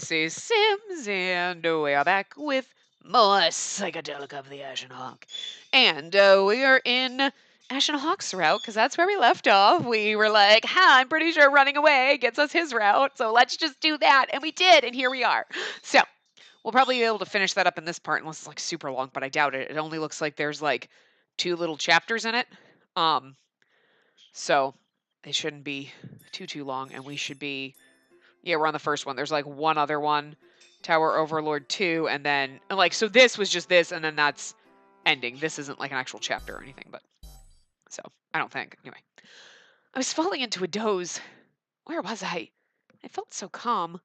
Spacey Sims, and we are back with more Psychedelica of the Ashen Hawk. And we are in Ashen Hawk's route, because that's where we left off. We were like, I'm pretty sure running away gets us his route, so let's just do that. And we did, and here we are. So, we'll probably be able to finish that up in this part, unless it's like super long, but I doubt it. It only looks like there's like 2 little chapters in it. So, they shouldn't be too long, and we should be... Yeah, we're on the first one. There's like one other one, Tower Overlord 2, and then like so this was just this, and then that's ending. This isn't like an actual chapter or anything, but so I don't think. Anyway, I was falling into a doze. Where was I? I felt so calm.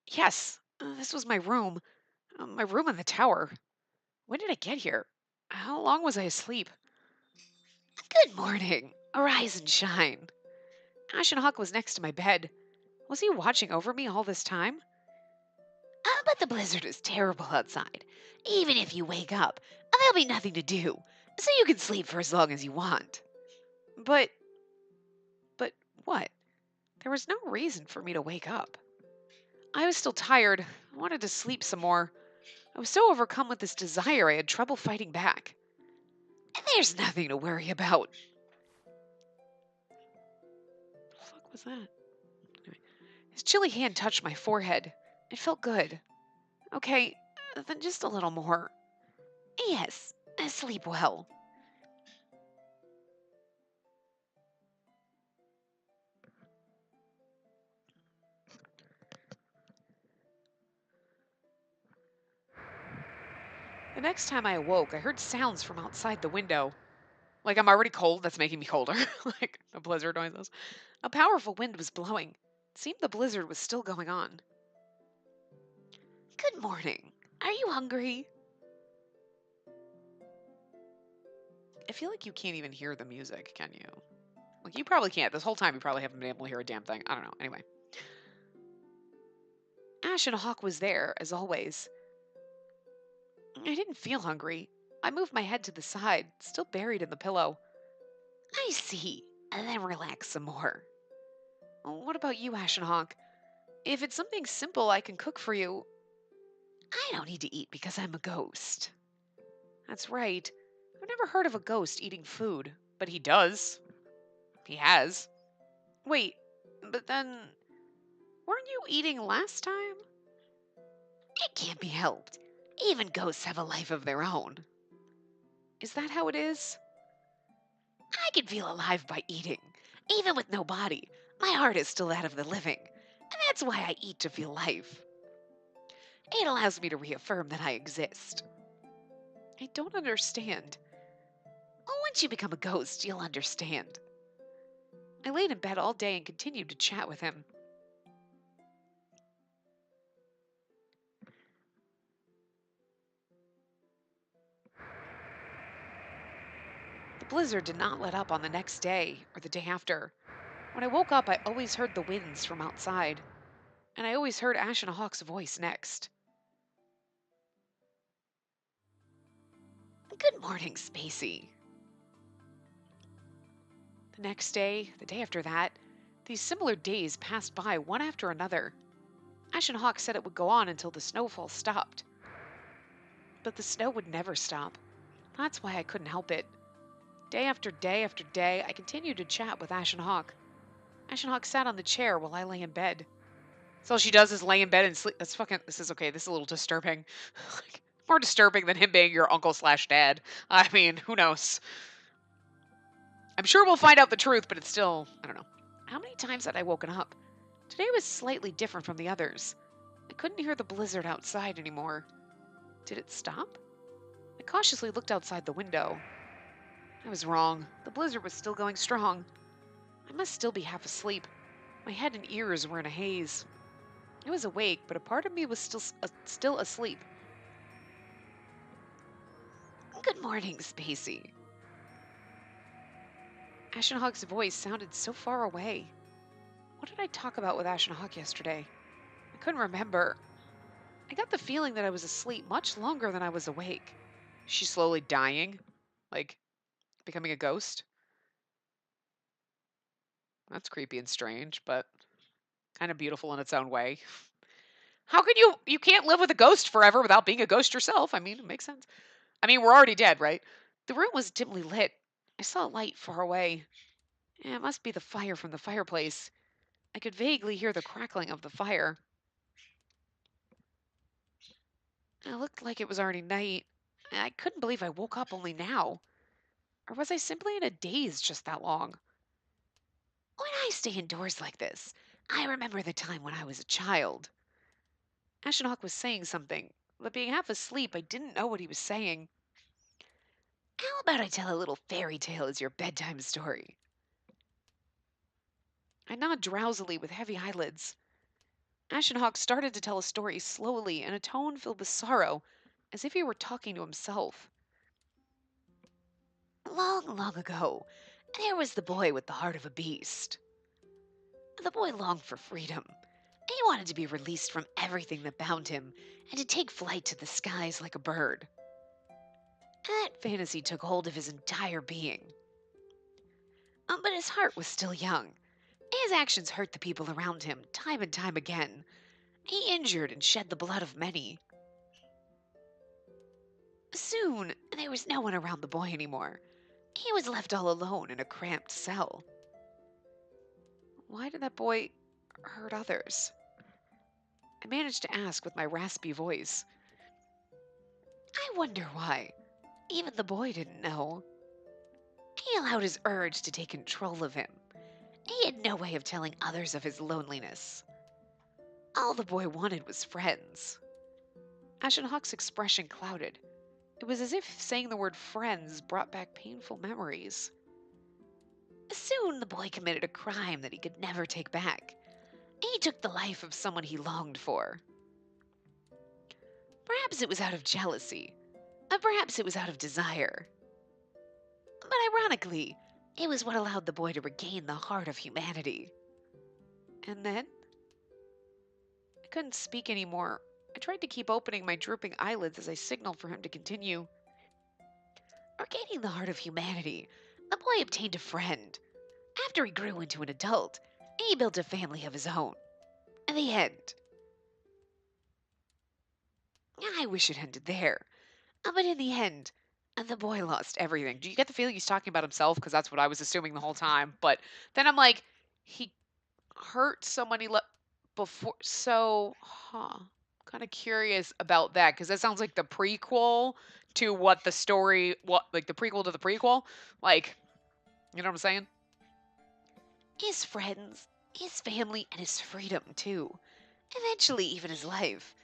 Yes, this was my room. My room in the tower. When did I get here? How long was I asleep? Good morning. Arise and shine. Ashen Hawk was next to my bed. Was he watching over me all this time? But the blizzard is terrible outside. Even if you wake up, there'll be nothing to do, so you can sleep for as long as you want. But what? There was no reason for me to wake up. I was still tired. I wanted to sleep some more. I was so overcome with this desire I had trouble fighting back. There's nothing to worry about. What the fuck was that? Anyway, his chilly hand touched my forehead. It felt good. Okay, then just a little more. Yes, sleep well. The next time I awoke, I heard sounds from outside the window. Like I'm already cold, that's making me colder. Like the blizzard noises. A powerful wind was blowing. It seemed the blizzard was still going on. Good morning. Are you hungry? I feel like you can't even hear the music, can you? Like you probably can't. This whole time you probably haven't been able to hear a damn thing. I don't know. Anyway. Ashen Hawk was there, as always. I didn't feel hungry. I moved my head to the side, still buried in the pillow. I see. And then relax some more. What about you, Ashen Hawk? If it's something simple I can cook for you, I don't need to eat because I'm a ghost. That's right. I've never heard of a ghost eating food, but he does. He has. Wait, but then, weren't you eating last time? It can't be helped. Even ghosts have a life of their own. Is that how it is? I can feel alive by eating. Even with no body, my heart is still that of the living. And that's why I eat to feel life. It allows me to reaffirm that I exist. I don't understand. Once you become a ghost, you'll understand. I laid in bed all day and continued to chat with him. The blizzard did not let up on the next day or the day after. When I woke up, I always heard the winds from outside, and I always heard Ashen Hawk's voice next. Good morning, Spacey. The next day, the day after that, these similar days passed by one after another. Ashen Hawk said it would go on until the snowfall stopped. But the snow would never stop. That's why I couldn't help it. Day after day after day, I continued to chat with Ashen Hawk. Ashen Hawk sat on the chair while I lay in bed. So all she does is lay in bed and sleep. This is okay. This is a little disturbing. Like, more disturbing than him being your uncle slash dad. I mean, who knows? I'm sure we'll find out the truth, but it's still, I don't know. How many times had I woken up? Today was slightly different from the others. I couldn't hear the blizzard outside anymore. Did it stop? I cautiously looked outside the window. I was wrong. The blizzard was still going strong. I must still be half asleep. My head and ears were in a haze. I was awake, but a part of me was still asleep. Good morning, Spacey. Ashen Hawk's voice sounded so far away. What did I talk about with Ashen Hawk yesterday? I couldn't remember. I got the feeling that I was asleep much longer than I was awake. She's slowly dying? Like, becoming a ghost? That's creepy and strange, but kind of beautiful in its own way. How can you can't live with a ghost forever without being a ghost yourself? I mean, it makes sense. I mean, we're already dead, right? The room was dimly lit. I saw a light far away. Yeah, it must be the fire from the fireplace. I could vaguely hear the crackling of the fire. It looked like it was already night. I couldn't believe I woke up only now. Or was I simply in a daze just that long? When I stay indoors like this, I remember the time when I was a child. Ashenhawk was saying something, but being half asleep, I didn't know what he was saying. How about I tell a little fairy tale as your bedtime story? I nod drowsily with heavy eyelids. Ashenhawk started to tell a story slowly in a tone filled with sorrow, as if he were talking to himself. Long, long ago, there was the boy with the heart of a beast. The boy longed for freedom. He wanted to be released from everything that bound him and to take flight to the skies like a bird. That fantasy took hold of his entire being. But his heart was still young. His actions hurt the people around him time and time again. He injured and shed the blood of many. Soon, there was no one around the boy anymore. He was left all alone in a cramped cell. Why did that boy hurt others? I managed to ask with my raspy voice. I wonder why. Even the boy didn't know. He allowed his urge to take control of him. He had no way of telling others of his loneliness. All the boy wanted was friends. Ashenhawk's expression clouded. It was as if saying the word friends brought back painful memories. Soon the boy committed a crime that he could never take back. He took the life of someone he longed for. Perhaps it was out of jealousy. Perhaps it was out of desire. But ironically, it was what allowed the boy to regain the heart of humanity. And then? I couldn't speak anymore. I tried to keep opening my drooping eyelids as I signaled for him to continue. Regaining the heart of humanity, the boy obtained a friend. After he grew into an adult, he built a family of his own. The end. I wish it ended there. But in the end, the boy lost everything. Do you get the feeling he's talking about himself? Because that's what I was assuming the whole time. But then I'm like, he hurt someone he loved before. So, kind of curious about that because that sounds like the prequel to what the story, like the prequel to the prequel. Like, you know what I'm saying? His friends, his family, and his freedom, too. Eventually, even his life.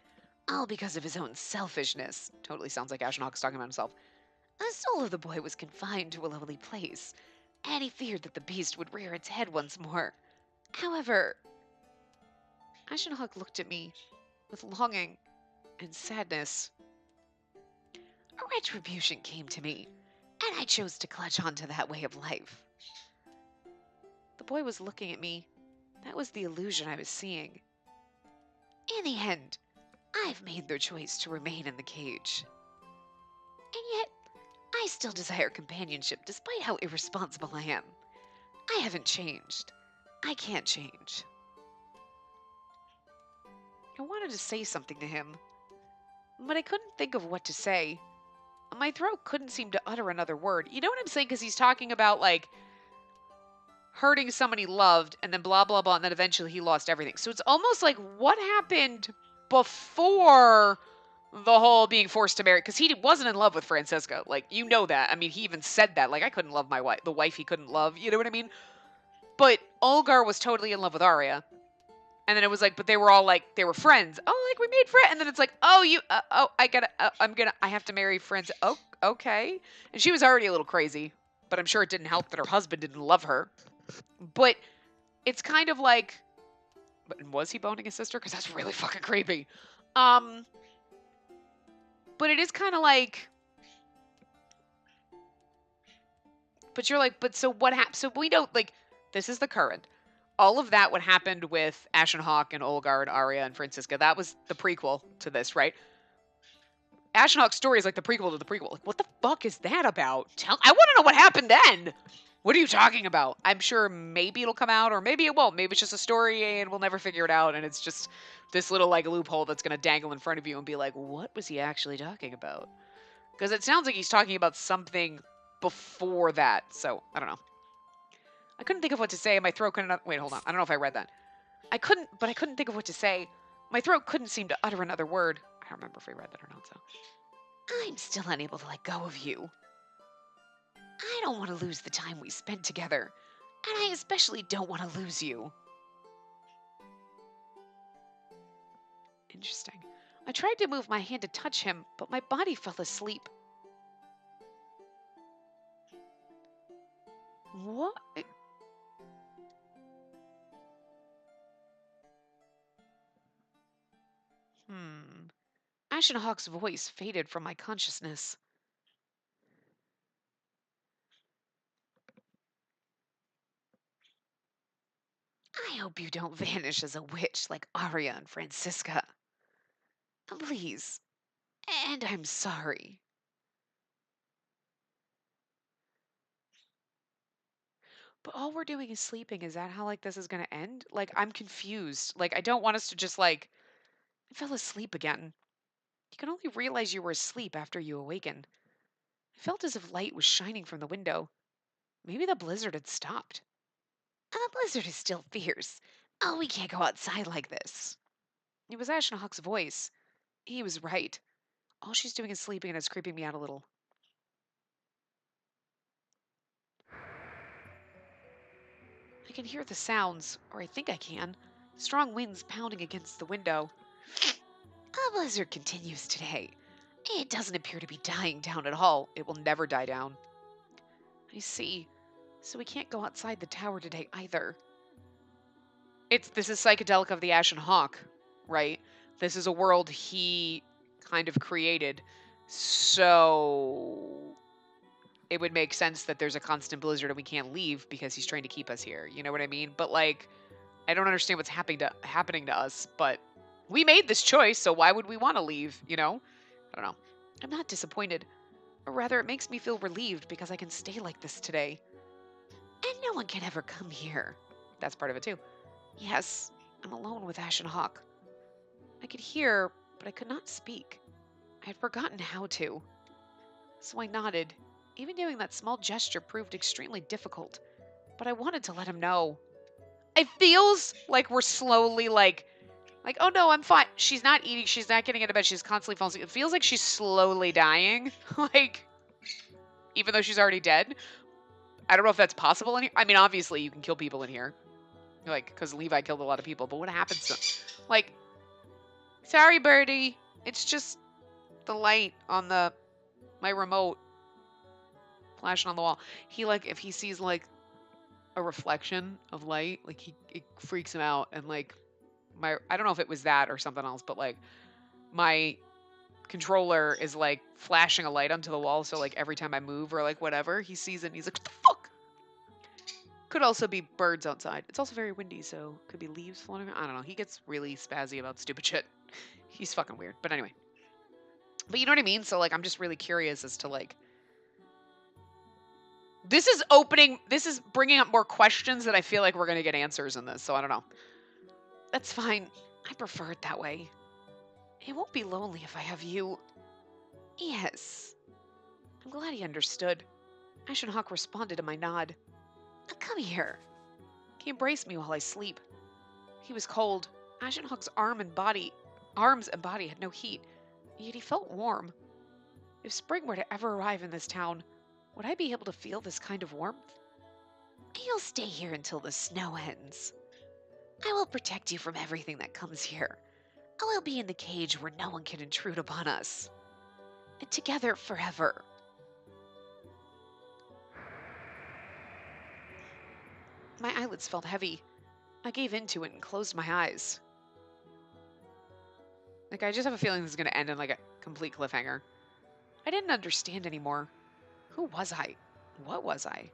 All because of his own selfishness. Totally sounds like Ashenhawk's talking about himself. The soul of the boy was confined to a lonely place, and he feared that the beast would rear its head once more. However, Ashenhawk looked at me with longing and sadness. A retribution came to me, and I chose to clutch onto that way of life. The boy was looking at me. That was the illusion I was seeing. In the end, I've made the choice to remain in the cage. And yet, I still desire companionship despite how irresponsible I am. I haven't changed. I can't change. I wanted to say something to him, but I couldn't think of what to say. My throat couldn't seem to utter another word. You know what I'm saying? Because he's talking about, like, hurting someone he loved, and then blah, blah, blah, and then eventually he lost everything. So it's almost like what happened before the whole being forced to marry, because he wasn't in love with Francisca. Like, you know that. I mean, he even said that. Like, I couldn't love my wife, the wife he couldn't love. You know what I mean? But Olgar was totally in love with Arya. And then it was like, but they were all like, they were friends. Oh, like we made friends. And then it's like, oh, I have to marry friends. Oh, okay. And she was already a little crazy, but I'm sure it didn't help that her husband didn't love her. But it's kind of like, but was he boning his sister? Because that's really fucking creepy. But it is kind of like, but you're like, but so what happened? So we don't like, this is the current. All of that, what happened with Ashenhawk and Olgar and Arya and Francisca, that was the prequel to this, right? Ashenhawk's story is like the prequel to the prequel. Like, what the fuck is that about? I want to know what happened then. What are you talking about? I'm sure maybe it'll come out or maybe it won't. Maybe it's just a story and we'll never figure it out and it's just this little like loophole that's going to dangle in front of you and be like, what was he actually talking about? Because it sounds like he's talking about something before that. So, I don't know. I couldn't think of what to say. My throat couldn't. Wait, hold on. I don't know if I read that. I couldn't think of what to say. My throat couldn't seem to utter another word. I don't remember if I read that or not, so. I'm still unable to let go of you. I don't want to lose the time we spent together. And I especially don't want to lose you. Interesting. I tried to move my hand to touch him, but my body fell asleep. What? Ashen Hawk's voice faded from my consciousness. I hope you don't vanish as a witch like Arya and Francisca. Please. And I'm sorry. But all we're doing is sleeping. Is that how like this is gonna end? Like I'm confused. Like I don't want us to just like I fell asleep again. You can only realize you were asleep after you awaken. I felt as if light was shining from the window. Maybe the blizzard had stopped. And the blizzard is still fierce. Oh, we can't go outside like this. It was Ashen Hawk's voice. He was right. All she's doing is sleeping and it's creeping me out a little. I can hear the sounds, or I think I can. Strong winds pounding against the window. The blizzard continues today. It doesn't appear to be dying down at all. It will never die down. I see. So we can't go outside the tower today either. This is Psychedelica of the Ashen Hawk, right? This is a world he kind of created. So it would make sense that there's a constant blizzard and we can't leave because he's trying to keep us here. You know what I mean? But like I don't understand what's happening to us, but we made this choice, so why would we want to leave, you know? I don't know. I'm not disappointed. Or rather, it makes me feel relieved because I can stay like this today. And no one can ever come here. That's part of it too. Yes, I'm alone with Ashen Hawk. I could hear, but I could not speak. I had forgotten how to. So I nodded. Even doing that small gesture proved extremely difficult, but I wanted to let him know. It feels like we're slowly like, oh no, I'm fine. She's not eating. She's not getting into bed. She's constantly falling asleep. It feels like she's slowly dying. Like, even though she's already dead. I don't know if that's possible in here. I mean, obviously you can kill people in here. Like, because Levi killed a lot of people. But what happens to, like, sorry, Birdie. It's just the light on my remote flashing on the wall. He, like, if he sees, like, a reflection of light, like, it freaks him out. And, like, I don't know if it was that or something else, but, like, my controller is like flashing a light onto the wall, so like every time I move or like whatever, he sees it and he's like, what the fuck? Could also be birds outside. It's also very windy, so could be leaves floating around. I don't know. He gets really spazzy about stupid shit. He's fucking weird. But anyway. But you know what I mean? So like I'm just really curious as to like this is bringing up more questions that I feel like we're going to get answers in this. So I don't know. That's fine. I prefer it that way. It won't be lonely if I have you. Yes. I'm glad he understood. Ashen Hawk responded to my nod. Come here. He embraced me while I sleep. He was cold. Ashen Hawk's arms and body had no heat, yet he felt warm. If spring were to ever arrive in this town, would I be able to feel this kind of warmth? You'll stay here until the snow ends. I will protect you from everything that comes here. I will be in the cage where no one can intrude upon us. And together forever. My eyelids felt heavy. I gave in to it and closed my eyes. Like, I just have a feeling this is going to end in, like, a complete cliffhanger. I didn't understand anymore. Who was I? What was I?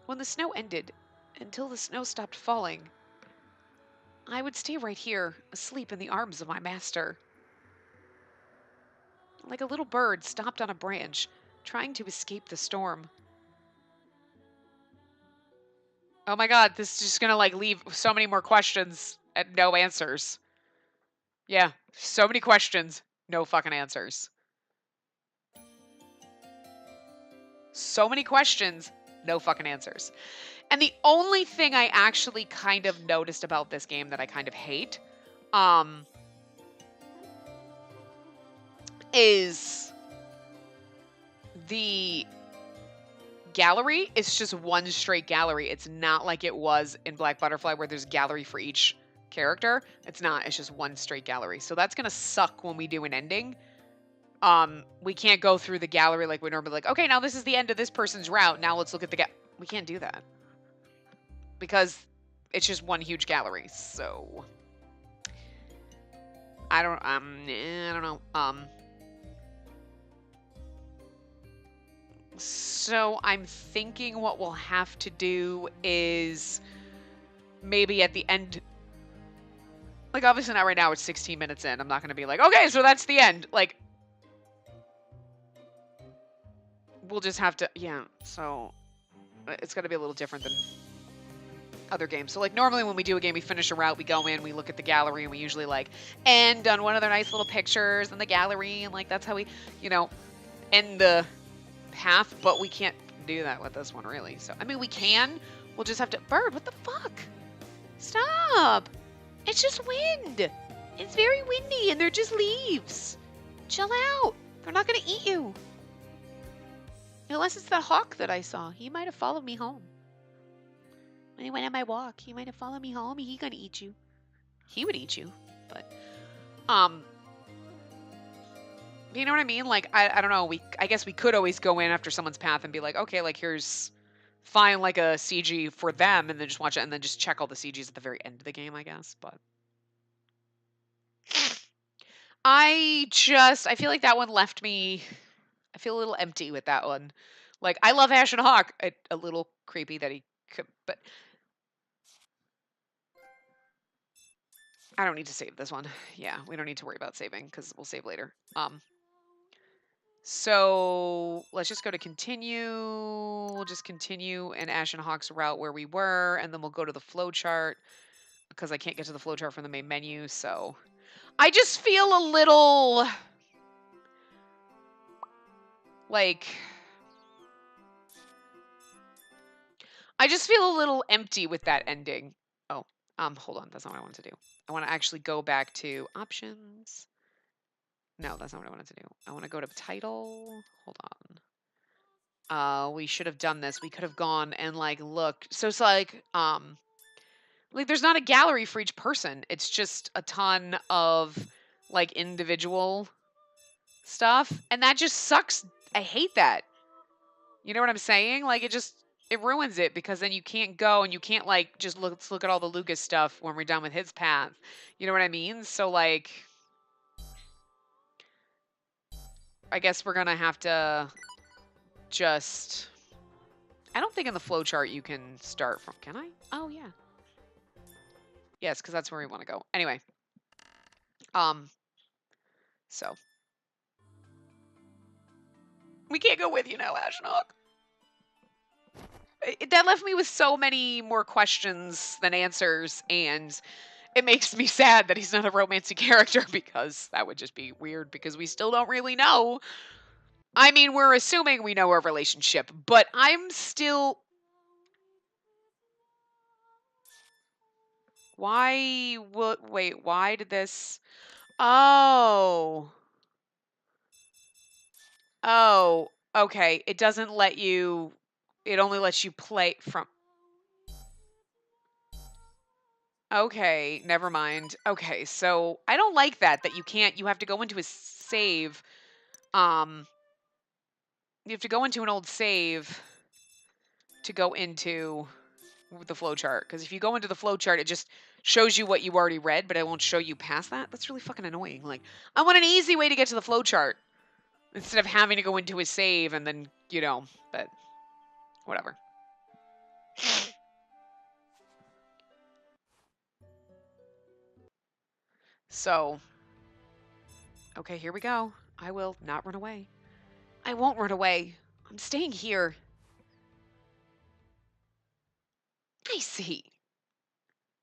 When the snow ended, until the snow stopped falling, I would stay right here, asleep in the arms of my master. Like a little bird stopped on a branch, trying to escape the storm. Oh my god, this is just gonna like leave so many more questions and no answers. Yeah, so many questions, no fucking answers. So many questions, no fucking answers. And the only thing I actually kind of noticed about this game that I kind of hate, is the gallery. It's just one straight gallery. It's not like it was in Black Butterfly where there's gallery for each character. It's not. It's just one straight gallery. So that's gonna suck when we do an ending. We can't go through the gallery like we normally like. Okay, now this is the end of this person's route. Now let's look at the we can't do that because it's just one huge gallery. So I don't know. So I'm thinking what we'll have to do is maybe at the end, like obviously not right now, it's 16 minutes in. I'm not going to be like, okay, so that's the end. Like, we'll just have to, yeah, so it's going to be a little different than other games. So like normally when we do a game, we finish a route, we go in, we look at the gallery, and we usually like end on one of their nice little pictures in the gallery, and like that's how we, end the path, but we can't do that with this one really. So I mean we can, we'll just have to Bird, what the fuck? Stop. It's just wind. It's very windy and they're just leaves. Chill out. They're not gonna eat you. Unless it's that hawk that I saw. He might have followed me home. When he went on my walk, he might have followed me home. He gonna eat you. He would eat you, but you know what I mean? Like, I don't know. I guess we could always go in after someone's path and be like, okay, like here's find like a CG for them and then just watch it and then just check all the CGs at the very end of the game, I guess. But I feel like that one left me, I feel a little empty with that one. Like, I love Ashen Hawk. A little creepy that he could, but I don't need to save this one. Yeah, we don't need to worry about saving because we'll save later. So let's just go to continue. We'll just continue in Ashen Hawk's route where we were, and then we'll go to the flowchart because I can't get to the flowchart from the main menu. So I just feel a little like I just feel a little empty with that ending. Oh, hold on, that's not what I wanted to do. I want to actually go back to options. No, that's not what I wanted to do. I want to go to title. Hold on. We should have done this. We could have gone and like looked. So it's like there's not a gallery for each person. It's just a ton of like individual stuff, and that just sucks. I hate that. You know what I'm saying? Like it ruins it because then you can't go and you can't like just let's look at all the Lucas stuff when we're done with his path. You know what I mean? So like I guess we're gonna have to just. I don't think in the flowchart you can start from. Can I? Oh yeah. Yes, because that's where we want to go. Anyway. So we can't go with you now, Ashnok. That left me with so many more questions than answers, and it makes me sad that he's not a romantic character because that would just be weird because we still don't really know. I mean, we're assuming we know our relationship, but I'm still. Why would. Wait, why did this. Oh. Oh, okay. It doesn't let you. It only lets you play from. Okay, never mind. Okay, so I don't like that you can't. You have to go into a save. Um, you have to go into an old save to go into the flowchart. Because if you go into the flowchart, it just shows you what you already read, but it won't show you past that. That's really fucking annoying. Like, I want an easy way to get to the flowchart instead of having to go into a save and then, but whatever. So, okay, here we go. I will not run away. I won't run away. I'm staying here. I see.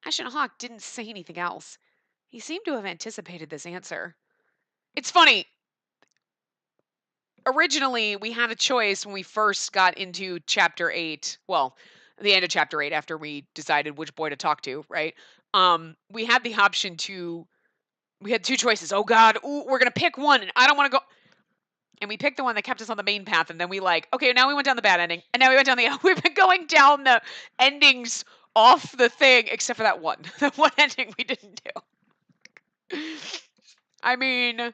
Ashen Hawk didn't say anything else. He seemed to have anticipated this answer. It's funny. Originally, we had a choice when we first got into chapter 8. Well, the end of chapter 8 after we decided which boy to talk to, right? We had the option to we had two choices. Oh god, ooh, we're going to pick one and I don't want to go. And we picked the one that kept us on the main path, and then we okay, now we went down the bad ending, and now we went down the we've been going down the endings off the thing except for that one. The one ending we didn't do. I mean,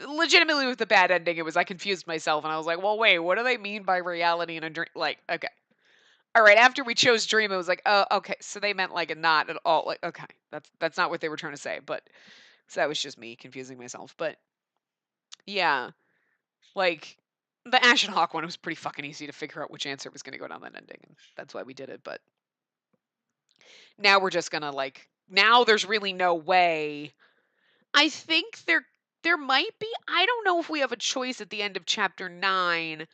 legitimately with the bad ending, it was I confused myself and I was like, well, wait, what do they mean by reality and a dream? Like, okay. All right, after we chose dream, it was like, oh, okay, so they meant like a not at all. Like, okay, that's not what they were trying to say, but so that was just me confusing myself. But yeah, like the Ashen Hawk one was pretty fucking easy to figure out which answer was going to go down that ending, and that's why we did it. But now we're just gonna now there's really no way. I think there might be. I don't know if we have a choice at the end of chapter 9.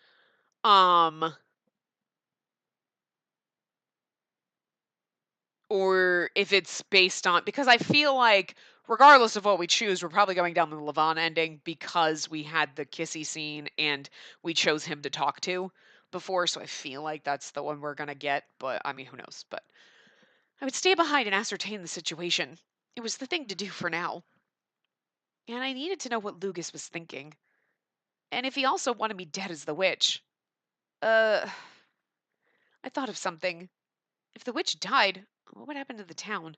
Or if it's based on, because I feel like regardless of what we choose, we're probably going down the Levon ending because we had the kissy scene and we chose him to talk to before, so I feel like that's the one we're gonna get, but I mean, who knows? But I would stay behind and ascertain the situation. It was the thing to do for now. And I needed to know what Lugus was thinking. And if he also wanted me dead as the witch. I thought of something. If the witch died, what would happen to the town?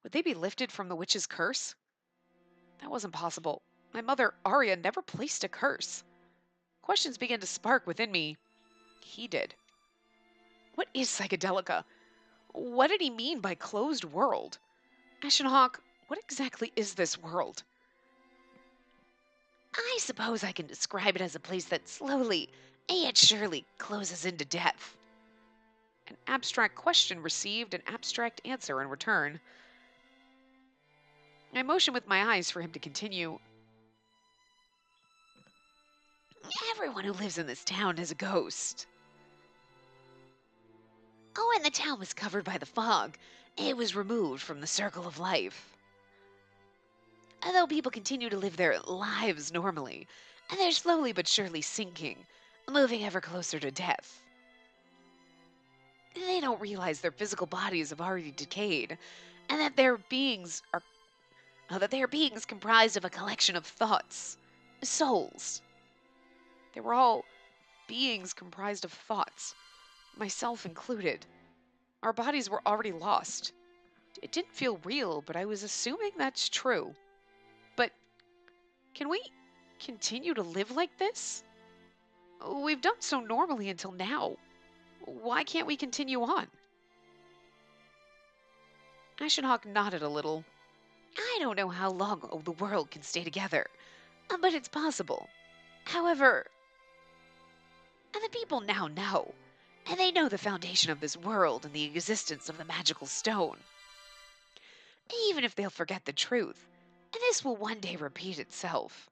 Would they be lifted from the witch's curse? That wasn't possible. My mother, Arya, never placed a curse. Questions began to spark within me. He did. What is Psychedelica? What did he mean by closed world? Ashen Hawk, what exactly is this world? I suppose I can describe it as a place that slowly, yet surely, closes into death. An abstract question received an abstract answer in return. I motioned with my eyes for him to continue. Everyone who lives in this town is a ghost. Oh, and the town was covered by the fog. It was removed from the circle of life. Although people continue to live their lives normally, and they're slowly but surely sinking, moving ever closer to death. They don't realize their physical bodies have already decayed, and that they are beings comprised of a collection of thoughts, souls. They were all beings comprised of thoughts, myself included. Our bodies were already lost. It didn't feel real, but I was assuming that's true. But can we continue to live like this? We've done so normally until now. Why can't we continue on? Ashenhawk nodded a little. I don't know how long the world can stay together, but it's possible. However, the people now know, and they know the foundation of this world and the existence of the magical stone. Even if they'll forget the truth, and this will one day repeat itself.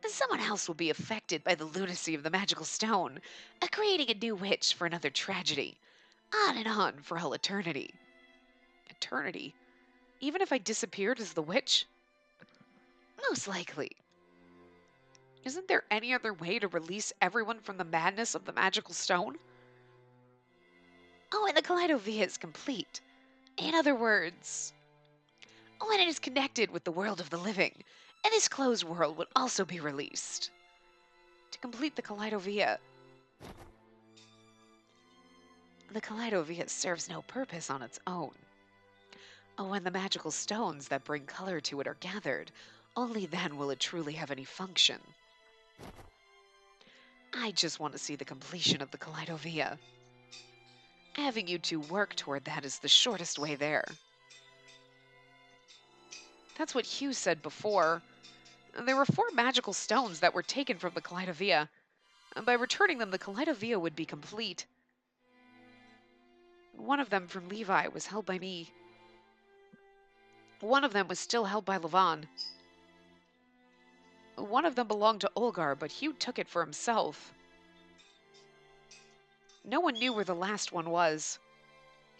Someone else will be affected by the lunacy of the magical stone, creating a new witch for another tragedy. On and on for all eternity. Eternity? Even if I disappeared as the witch? Most likely. Isn't there any other way to release everyone from the madness of the magical stone? Oh, and the Kaleidovia is complete. In other words, when it is connected with the world of the living, and this closed world would also be released. To complete the Kaleidovia, the Kaleidovia serves no purpose on its own. When the magical stones that bring color to it are gathered, only then will it truly have any function. I just want to see the completion of the Kaleidovia. Having you two work toward that is the shortest way there. That's what Hugh said before. There were 4 magical stones that were taken from the Kaleidovia. By returning them, the Kaleidovia would be complete. One of them from Levi was held by me. One of them was still held by Levon. One of them belonged to Olgar, but Hugh took it for himself. No one knew where the last one was.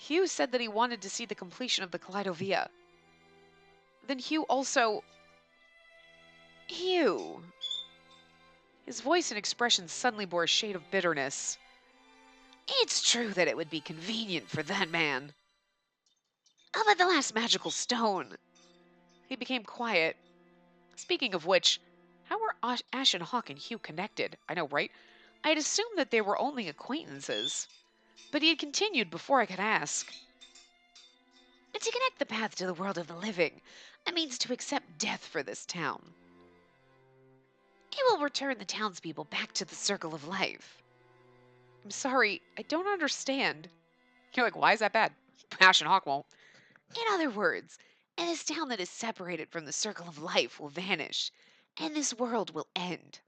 Hugh said that he wanted to see the completion of the Kaleidovia. Then Hugh also... Hugh... His voice and expression suddenly bore a shade of bitterness. It's true that it would be convenient for that man. But the last magical stone... He became quiet. Speaking of which, how were Ashen Hawk and Hugh connected? I know, right? I had assumed that they were only acquaintances. But he had continued before I could ask. To connect the path to the world of the living, that means to accept death for this town. It will return the townspeople back to the circle of life. I'm sorry, I don't understand. You're like, why is that bad? Ashen Hawk won't. In other words, this town that is separated from the circle of life will vanish, and this world will end.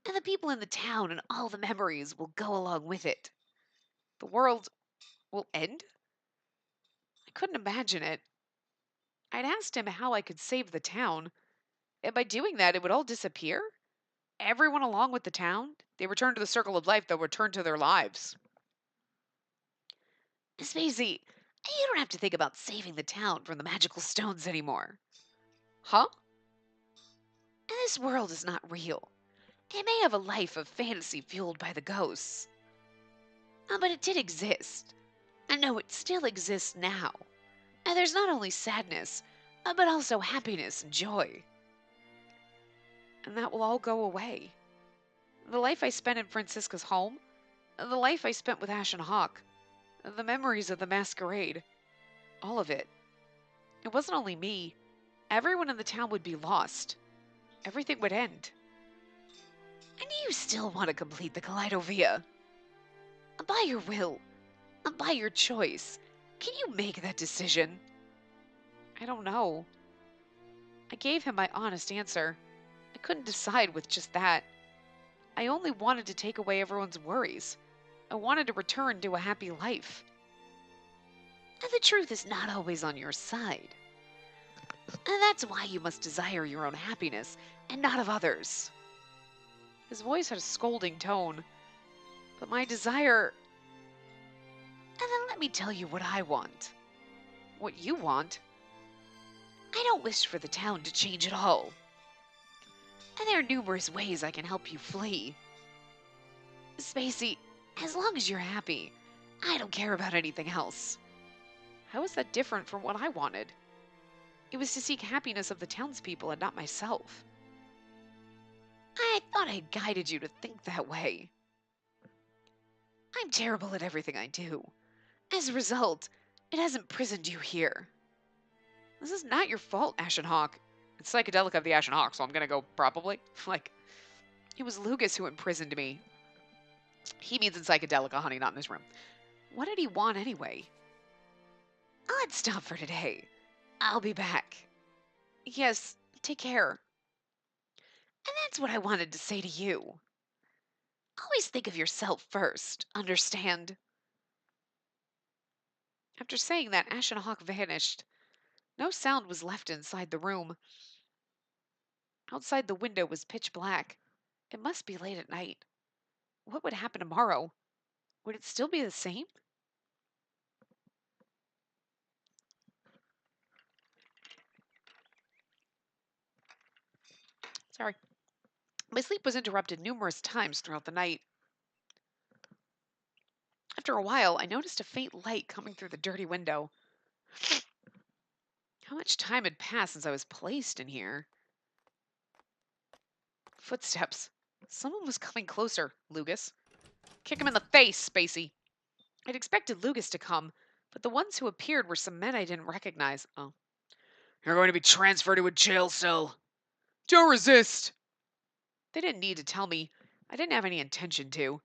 And the people in the town and all the memories will go along with it. The world will end? I couldn't imagine it. I'd asked him how I could save the town, and by doing that, it would all disappear? Everyone along with the town? They return to the circle of life, they'll return to their lives. Spacey, you don't have to think about saving the town from the magical stones anymore. Huh? This world is not real. It may have a life of fantasy fueled by the ghosts. But it did exist. And no, it still exists now. And there's not only sadness, but also happiness and joy. And that will all go away. The life I spent in Francisca's home, the life I spent with Ashen Hawk, the memories of the masquerade, all of it. It wasn't only me. Everyone in the town would be lost. Everything would end. And you still want to complete the Kaleidovia. By your will, by your choice, can you make that decision? I don't know. I gave him my honest answer. I couldn't decide with just that. I only wanted to take away everyone's worries. I wanted to return to a happy life. And the truth is not always on your side. And that's why you must desire your own happiness and not of others. His voice had a scolding tone, but my desire... And then let me tell you what I want. What you want? I don't wish for the town to change at all. And there are numerous ways I can help you flee. Spacey, as long as you're happy, I don't care about anything else. How is that different from what I wanted? It was to seek happiness of the townspeople and not myself. I thought I had guided you to think that way. I'm terrible at everything I do. As a result, it has imprisoned you here. This is not your fault, Ashen Hawk. It's Psychedelica of the Ashen Hawk, so I'm gonna go probably. Like, it was Lucas who imprisoned me. He means in Psychedelica, honey, not in this room. What did he want anyway? Let's stop for today. I'll be back. Yes, take care. And that's what I wanted to say to you. Always think of yourself first, understand? After saying that, Ashen Hawk vanished. No sound was left inside the room. Outside the window was pitch black. It must be late at night. What would happen tomorrow? Would it still be the same? Sorry. My sleep was interrupted numerous times throughout the night. After a while, I noticed a faint light coming through the dirty window. How much time had passed since I was placed in here? Footsteps. Someone was coming closer, Lucas. Kick him in the face, Spacey. I'd expected Lucas to come, but the ones who appeared were some men I didn't recognize. Oh. You're going to be transferred to a jail cell. Don't resist. They didn't need to tell me. I didn't have any intention to.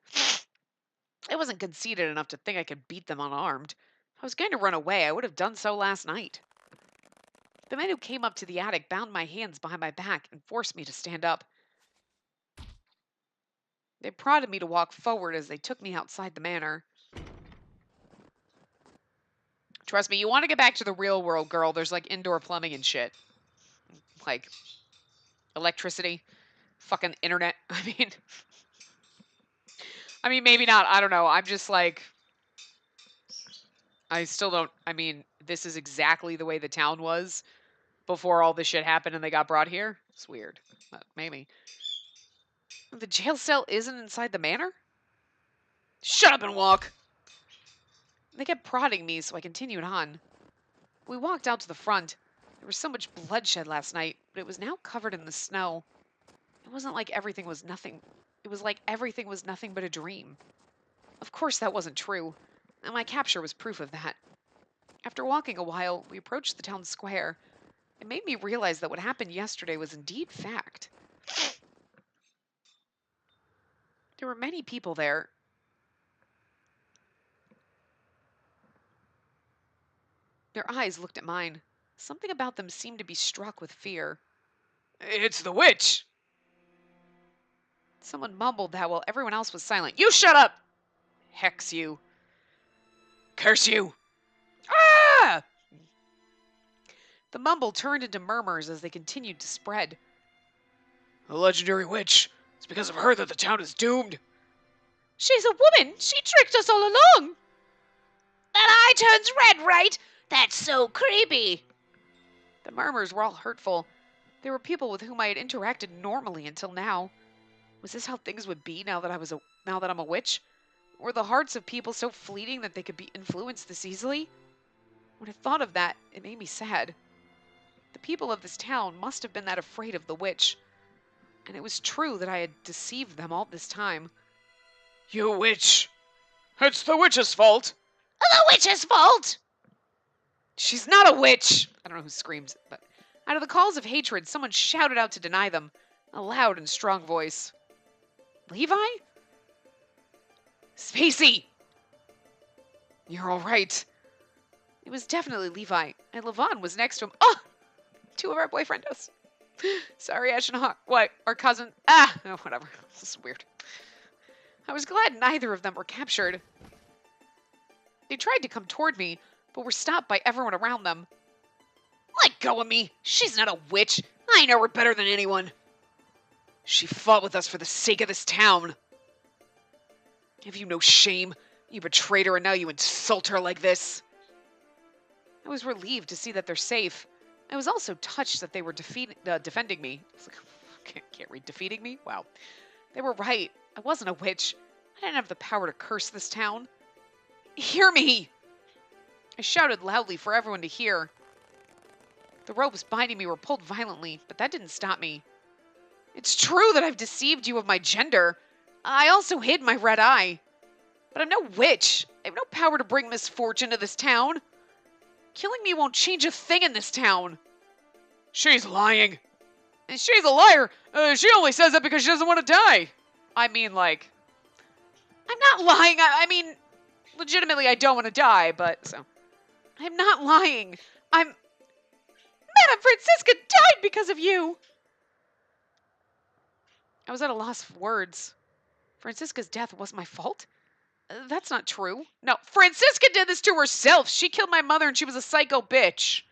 I wasn't conceited enough to think I could beat them unarmed. If I was going to run away, I would have done so last night. The men who came up to the attic bound my hands behind my back and forced me to stand up. They prodded me to walk forward as they took me outside the manor. Trust me, you want to get back to the real world, girl. There's like indoor plumbing and shit. Like electricity, fucking internet. I mean maybe not. I don't know. I'm just like I still don't. I mean, this is exactly the way the town was before all this shit happened and they got brought here. It's weird, but maybe. The jail cell isn't inside the manor? Shut up and walk! They kept prodding me, so I continued on. We walked out to the front. There was so much bloodshed last night, but it was now covered in the snow. It wasn't like everything was nothing. It was like everything was nothing but a dream. Of course, that wasn't true, and my capture was proof of that. After walking a while, we approached the town square. It made me realize that what happened yesterday was indeed fact. There were many people there. Their eyes looked at mine. Something about them seemed to be struck with fear. It's the witch! Someone mumbled that while everyone else was silent. You shut up! Hex you. Curse you! Ah! The mumble turned into murmurs as they continued to spread. A legendary witch. It's because of her that the town is doomed. She's a woman. She tricked us all along. That eye turns red, right? That's so creepy. The murmurs were all hurtful. They were people with whom I had interacted normally until now. Was this how things would be now that I'm a witch? Were the hearts of people so fleeting that they could be influenced this easily? When I thought of that, it made me sad. The people of this town must have been that afraid of the witch. And it was true that I had deceived them all this time. You witch! It's the witch's fault! The witch's fault! She's not a witch! I don't know who screams, but out of the calls of hatred, someone shouted out to deny them. A loud and strong voice. Levi? Spacey! You're all right. It was definitely Levi, and Levon was next to him. Oh! Two of our boyfriendos. Sorry, Ashen Hawk. What? Our cousin? Ah! Oh, whatever. This is weird. I was glad neither of them were captured. They tried to come toward me, but were stopped by everyone around them. Let go of me! She's not a witch! I know her better than anyone! She fought with us for the sake of this town. Have you no shame? You betrayed her and now you insult her like this. I was relieved to see that they're safe. I was also touched that they were defending me. I was like, can't read defeating me? Wow. They were right. I wasn't a witch. I didn't have the power to curse this town. Hear me! I shouted loudly for everyone to hear. The ropes binding me were pulled violently, but that didn't stop me. It's true that I've deceived you of my gender. I also hid my red eye. But I'm no witch. I have no power to bring misfortune to this town. Killing me won't change a thing in this town. She's lying. And she's a liar. She only says that because she doesn't want to die. I mean, like, I'm not lying. I mean, legitimately, I don't want to die, but so. I'm not lying. Madame Francisca died because of you. I was at a loss for words. Francisca's death was my fault? That's not true. No, Francisca did this to herself. She killed my mother and she was a psycho bitch.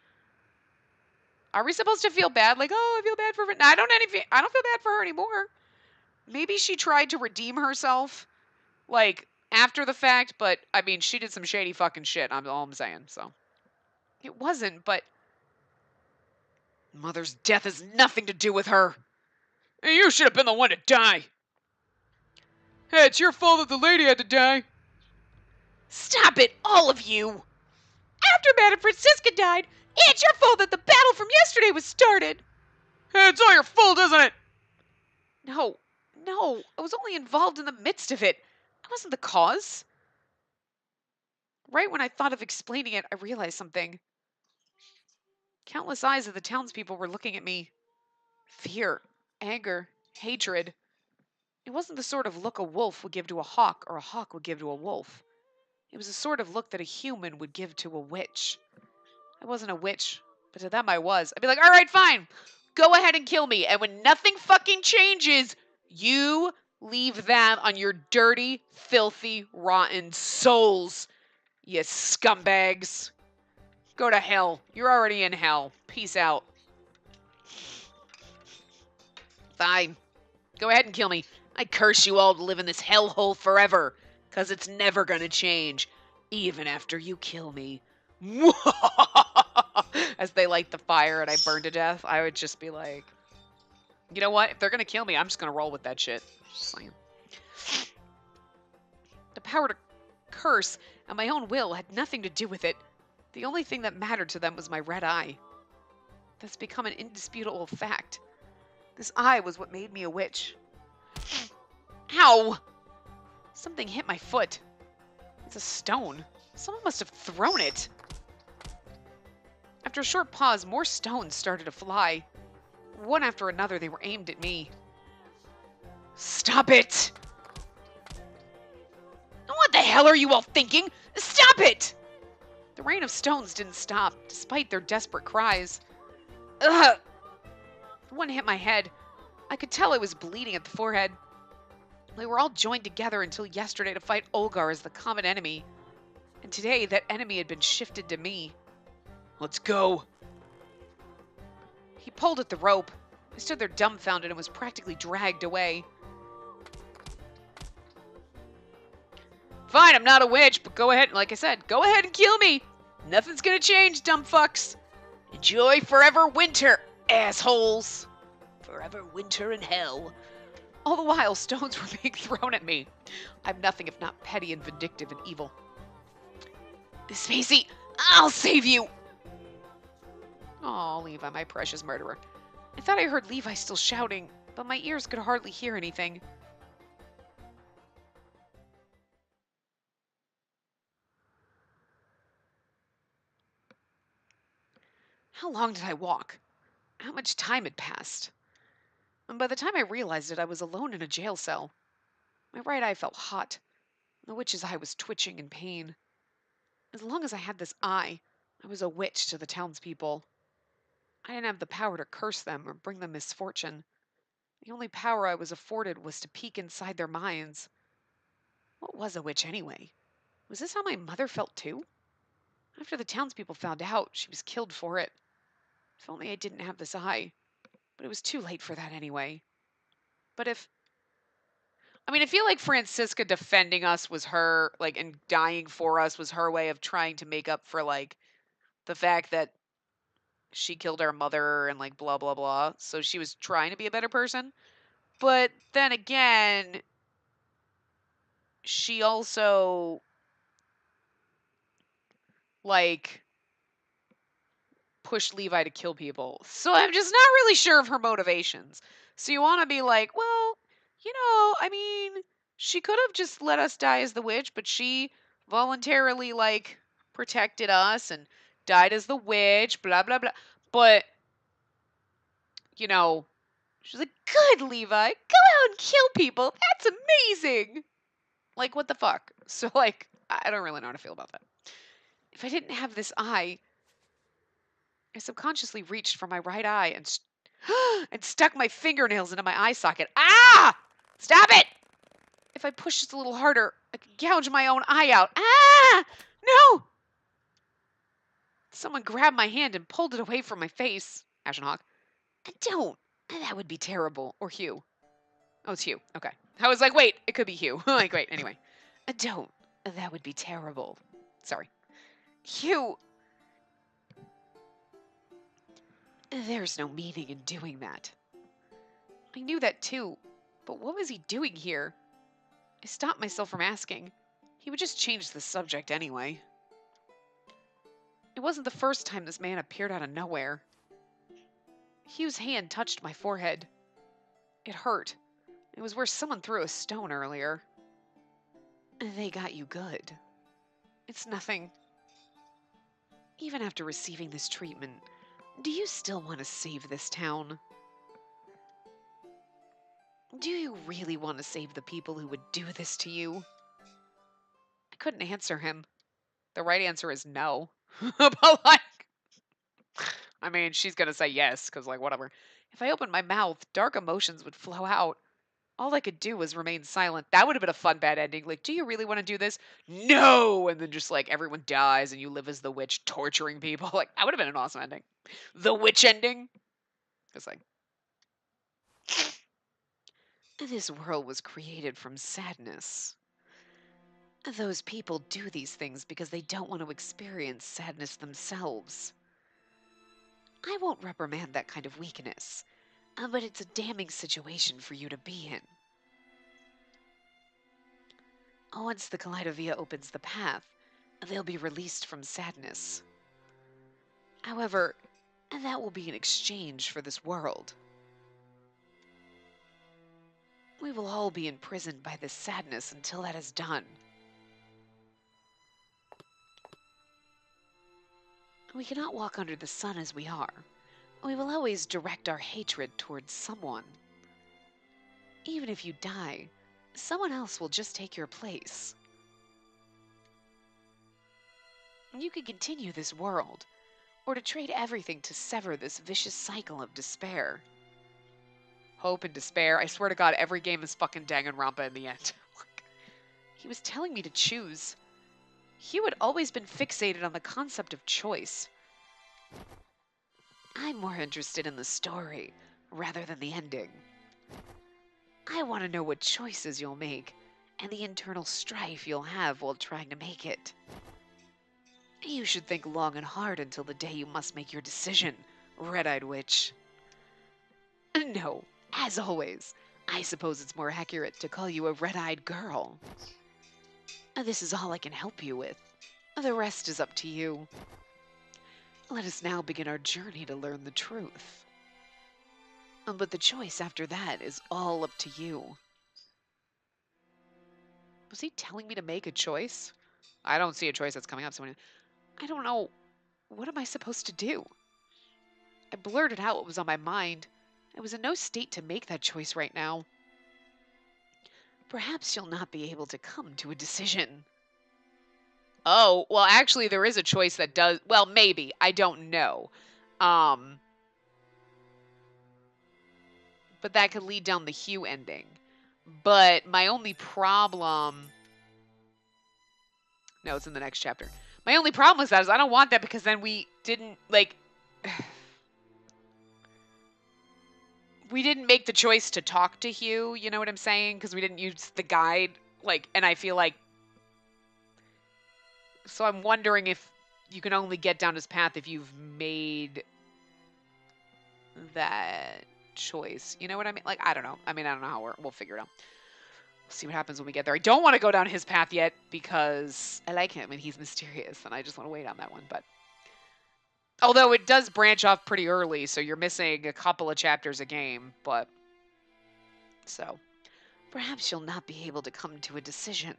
Are we supposed to feel bad? Like, oh, I feel bad for her. No, I don't feel bad for her anymore. Maybe she tried to redeem herself, like, after the fact, but, I mean, she did some shady fucking shit, all I'm saying, so. It wasn't, but Mother's death has nothing to do with her. You should have been the one to die. Hey, it's your fault that the lady had to die. Stop it, all of you. After Madame Francisca died, it's your fault that the battle from yesterday was started. Hey, it's all your fault, isn't it? No, I was only involved in the midst of it. I wasn't the cause. Right when I thought of explaining it, I realized something. Countless eyes of the townspeople were looking at me. Fear, anger, hatred. It wasn't the sort of look a wolf would give to a hawk or a hawk would give to a wolf. It was the sort of look that a human would give to a witch. I wasn't a witch, but to them I was. I'd be like, all right, fine. Go ahead and kill me. And when nothing fucking changes, you leave that on your dirty, filthy, rotten souls, you scumbags. Go to hell. You're already in hell. Peace out. Fine. Go ahead and kill me. I curse you all to live in this hellhole forever, 'cause it's never gonna change. Even after you kill me. As they light the fire and I burn to death, I would just be like, you know what? If they're going to kill me, I'm just going to roll with that shit. Just saying. The power to curse and my own will had nothing to do with it. The only thing that mattered to them was my red eye. That's become an indisputable fact. This eye was what made me a witch. Ow! Something hit my foot. It's a stone. Someone must have thrown it. After a short pause, more stones started to fly. One after another, they were aimed at me. Stop it! What the hell are you all thinking? Stop it! The rain of stones didn't stop, despite their desperate cries. Ugh! One hit my head. I could tell I was bleeding at the forehead. We were all joined together until yesterday to fight Olgar as the common enemy. And today, that enemy had been shifted to me. Let's go. He pulled at the rope. I stood there dumbfounded and was practically dragged away. Fine, I'm not a witch, but go ahead, like I said, go ahead and kill me. Nothing's gonna change, dumb fucks. Enjoy forever winter, assholes. Forever winter in hell. All the while, stones were being thrown at me. I'm nothing if not petty and vindictive and evil. Spacey, I'll save you! Oh, Levi, my precious murderer. I thought I heard Levi still shouting, but my ears could hardly hear anything. How long did I walk? How much time had passed? And by the time I realized it, I was alone in a jail cell. My right eye felt hot. The witch's eye was twitching in pain. As long as I had this eye, I was a witch to the townspeople. I didn't have the power to curse them or bring them misfortune. The only power I was afforded was to peek inside their minds. What was a witch anyway? Was this how my mother felt too? After the townspeople found out, she was killed for it. If only I didn't have this eye. But it was too late for that anyway. But I feel like Francisca defending us was her, like, and dying for us was her way of trying to make up for, like, the fact that she killed our mother and, like, blah, blah, blah. So she was trying to be a better person. But then again, she also, like, pushed Levi to kill people. So I'm just not really sure of her motivations. So you want to be like, well, she could have just let us die as the witch, but she voluntarily, like, protected us and died as the witch, blah, blah, blah. But, she's like, good, Levi, go out and kill people. That's amazing. Like, what the fuck? So, like, I don't really know how to feel about that. If I didn't have this eye, I subconsciously reached for my right eye and stuck my fingernails into my eye socket. Ah! Stop it! If I pushed just a little harder, I could gouge my own eye out. Ah! No! Someone grabbed my hand and pulled it away from my face. Ashen Hawk. Don't. That would be terrible. Or Hugh. Oh, it's Hugh. Okay. I was like, wait, it could be Hugh. Like, wait, anyway. Don't. That would be terrible. Sorry. Hugh. There's no meaning in doing that. I knew that too, but what was he doing here? I stopped myself from asking. He would just change the subject anyway. It wasn't the first time this man appeared out of nowhere. Hugh's hand touched my forehead. It hurt. It was where someone threw a stone earlier. They got you good. It's nothing. Even after receiving this treatment, do you still want to save this town? Do you really want to save the people who would do this to you? I couldn't answer him. The right answer is no. But, like, she's gonna say yes, because, like, whatever. If I opened my mouth, dark emotions would flow out. All I could do was remain silent. That would have been a fun bad ending. Like, do you really want to do this? No! And then just, like, everyone dies and you live as the witch torturing people. Like, that would have been an awesome ending. The witch ending. It's like, this world was created from sadness. Those people do these things because they don't want to experience sadness themselves. I won't reprimand that kind of weakness, but it's a damning situation for you to be in. Once the Kaleidovia opens the path, they'll be released from sadness. However, that will be in exchange for this world. We will all be imprisoned by this sadness until that is done. We cannot walk under the sun as we are. We will always direct our hatred towards someone. Even if you die, someone else will just take your place. You could continue this world, or to trade everything to sever this vicious cycle of despair. Hope and despair. I swear to God, every game is fucking Danganronpa in the end. He was telling me to choose. Hugh had always been fixated on the concept of choice. I'm more interested in the story rather than the ending. I want to know what choices you'll make and the internal strife you'll have while trying to make it. You should think long and hard until the day you must make your decision, red-eyed witch. No, as always, I suppose it's more accurate to call you a red-eyed girl. This is all I can help you with. The rest is up to you. Let us now begin our journey to learn the truth. But the choice after that is all up to you. Was he telling me to make a choice? I don't see a choice that's coming up. So I don't know. What am I supposed to do? I blurted out what was on my mind. I was in no state to make that choice right now. Perhaps you'll not be able to come to a decision. Oh, well, actually, there is a choice that does... Well, maybe. I don't know. But that could lead down the Hugh ending. But my only problem... No, it's in the next chapter. My only problem with that is I don't want that because then we didn't, like... we didn't make the choice to talk to Hugh, you know what I'm saying? Because we didn't use the guide, like, and I feel like... So I'm wondering if you can only get down his path if you've made that choice. You know what I mean? Like, I don't know. I don't know how we'll figure it out. We'll see what happens when we get there. I don't want to go down his path yet because I like him and he's mysterious and I just want to wait on that one. But although it does branch off pretty early, so you're missing a couple of chapters a game. But so perhaps you'll not be able to come to a decision.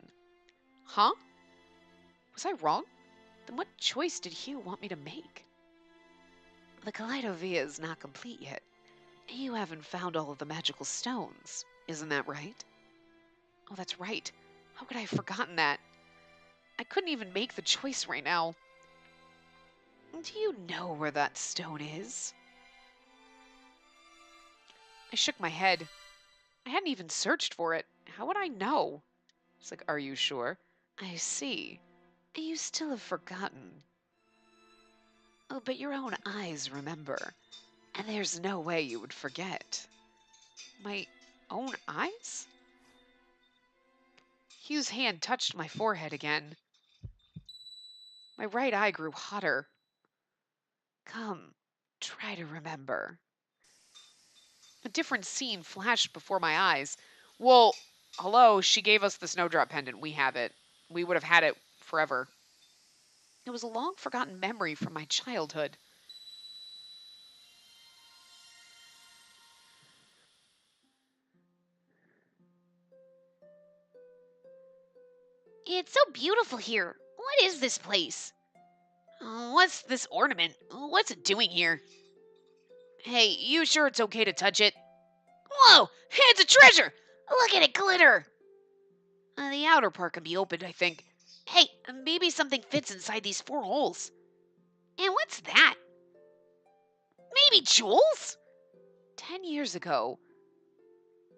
Huh? Was I wrong? Then what choice did Hugh want me to make? The Kaleidovia is not complete yet. You haven't found all of the magical stones. Isn't that right? Oh, that's right. How could I have forgotten that? I couldn't even make the choice right now. Do you know where that stone is? I shook my head. I hadn't even searched for it. How would I know? It's like, are you sure? I see. You still have forgotten. Oh, but your own eyes remember. And there's no way you would forget. My own eyes? Hugh's hand touched my forehead again. My right eye grew hotter. Come, try to remember. A different scene flashed before my eyes. Well, hello, she gave us the snowdrop pendant. We have it. We would have had it forever. It was a long forgotten memory from my childhood. It's so beautiful here. What is this place? What's this ornament? What's it doing here? Hey, you sure it's okay to touch it? Whoa! It's a treasure! Look at it glitter! The outer part can be opened, I think. Hey, maybe something fits inside these 4 holes. And what's that? Maybe jewels? 10 years ago,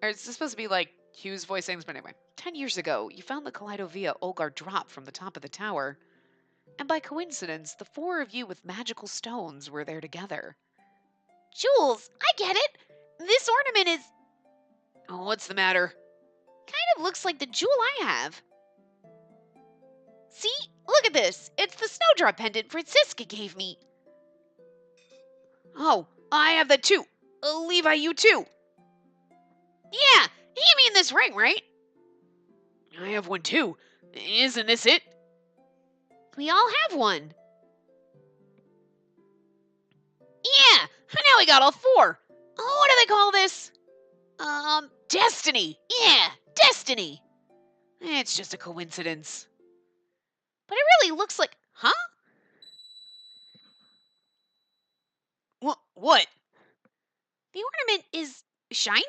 or it's supposed to be like Hugh's voice saying this, but anyway. 10 years ago, you found the Kaleidovia Olgar dropped from the top of the tower. And by coincidence, the 4 of you with magical stones were there together. Jewels? I get it! This ornament is... Oh, what's the matter? kind of looks like the jewel I have. See? Look at this. It's the snowdrop pendant Francisca gave me. Oh, I have that too. Levi, you too. Yeah, hand me in this ring, right? I have one too. Isn't this it? We all have one. Yeah, now we got all four. What do they call this? Destiny. Yeah, destiny. It's just a coincidence. But it really looks like... Huh? What? The ornament is shining?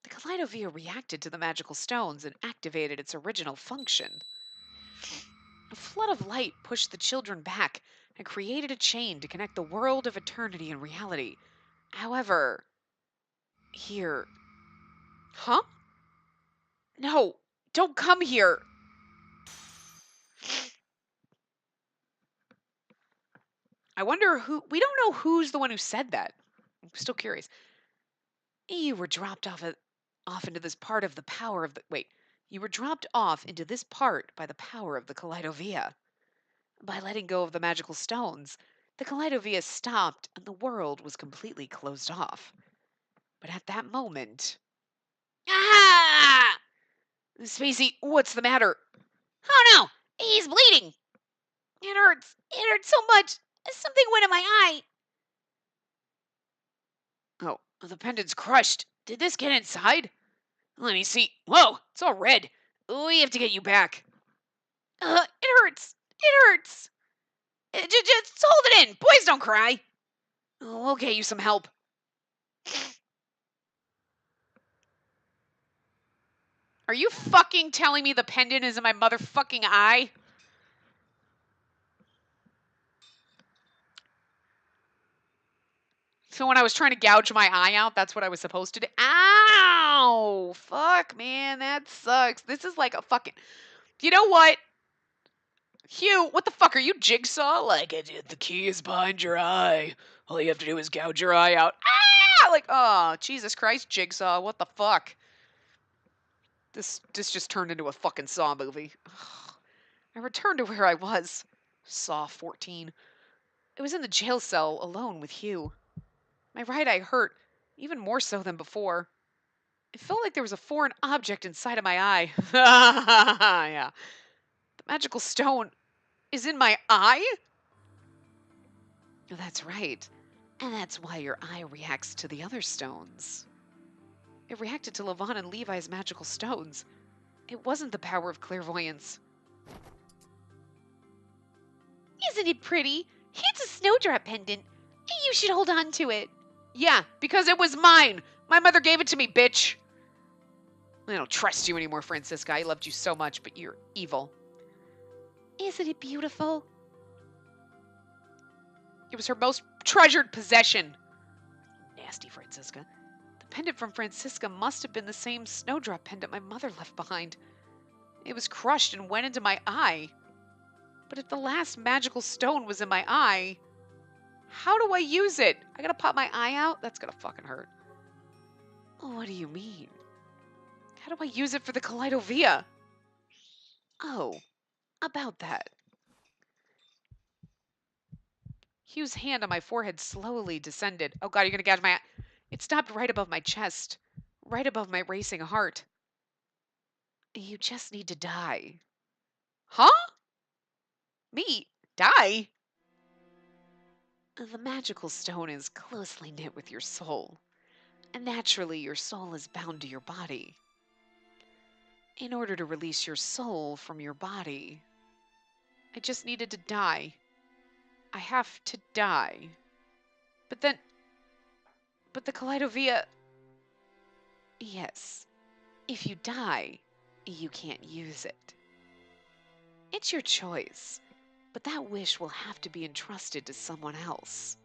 The Kaleidovia reacted to the magical stones and activated its original function. A flood of light pushed the children back and created a chain to connect the world of eternity and reality. However, here... Huh? No, don't come here. I wonder who... We don't know who's the one who said that. I'm still curious. You were dropped off into this part of the power of the... Wait. You were dropped off into this part by the power of the Kaleidovia. By letting go of the magical stones, the Kaleidovia stopped and the world was completely closed off. But at that moment... Ah! Spacey, what's the matter? Oh no, he's bleeding. It hurts. It hurts so much. Something went in my eye. Oh, the pendant's crushed. Did this get inside? Let me see. Whoa, it's all red. We have to get you back. It hurts. It hurts. Just hold it in. Boys don't cry. We'll get you some help. Are you fucking telling me the pendant is in my motherfucking eye? So when I was trying to gouge my eye out, that's what I was supposed to do. Ow! Fuck, man, that sucks. This is like a fucking... You know what? Hugh, what the fuck? Are you Jigsaw? Like, the key is behind your eye. All you have to do is gouge your eye out. Ah! Like, oh, Jesus Christ, Jigsaw, what the fuck? This just turned into a fucking Saw movie. I returned to where I was. Saw 14. I was in the jail cell alone with Hugh. My right eye hurt, even more so than before. It felt like there was a foreign object inside of my eye. Yeah. The magical stone is in my eye? That's right. And that's why your eye reacts to the other stones. It reacted to Levon and Levi's magical stones. It wasn't the power of clairvoyance. Isn't it pretty? It's a snowdrop pendant. You should hold on to it. Yeah, because it was mine. My mother gave it to me, bitch. I don't trust you anymore, Francisca. I loved you so much, but you're evil. Isn't it beautiful? It was her most treasured possession. Nasty Francisca. The pendant from Francisca must have been the same snowdrop pendant my mother left behind. It was crushed and went into my eye. But if the last magical stone was in my eye, how do I use it? I gotta pop my eye out? That's gonna fucking hurt. What do you mean? How do I use it for the Kaleidovia? Oh, about that. Hugh's hand on my forehead slowly descended. Oh god, you're gonna gouge my eye. It stopped right above my chest, right above my racing heart. You just need to die. Huh? Me? Die? The magical stone is closely knit with your soul, and naturally your soul is bound to your body. In order to release your soul from your body, I just needed to die. I have to die. But the Kaleidovia... Yes, if you die, you can't use it. It's your choice, but that wish will have to be entrusted to someone else.